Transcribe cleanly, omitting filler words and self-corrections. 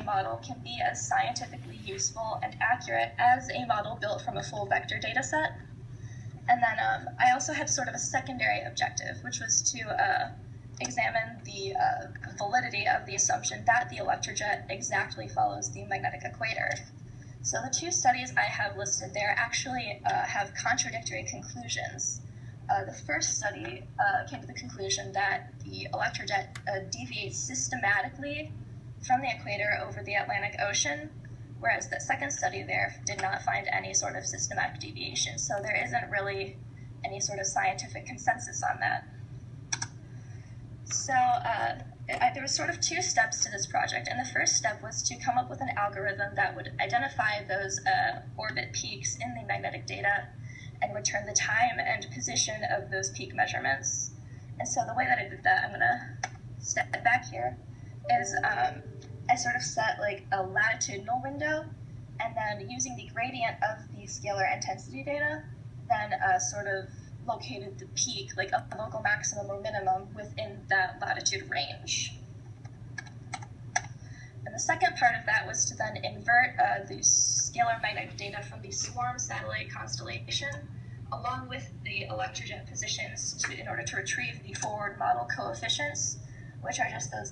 model can be as scientifically useful and accurate as a model built from a full vector data set. And then I also had sort of a secondary objective, which was to examine the validity of the assumption that the electrojet exactly follows the magnetic equator. So the two studies I have listed there actually have contradictory conclusions. The first study came to the conclusion that the electrojet deviates systematically from the equator over the Atlantic Ocean, whereas the second study there did not find any sort of systematic deviation. So there isn't really any sort of scientific consensus on that. So there were sort of two steps to this project, and the first step was to come up with an algorithm that would identify those orbit peaks in the magnetic data and return the time and position of those peak measurements. And so the way that I did that, I'm going to step back here, is I sort of set like a latitudinal window, and then using the gradient of the scalar intensity data, then sort of located the peak, like a local maximum or minimum within that latitude range. And the second part of that was to then invert the scalar magnetic data from the swarm satellite constellation along with the electrojet positions in order to retrieve the forward model coefficients, which are just those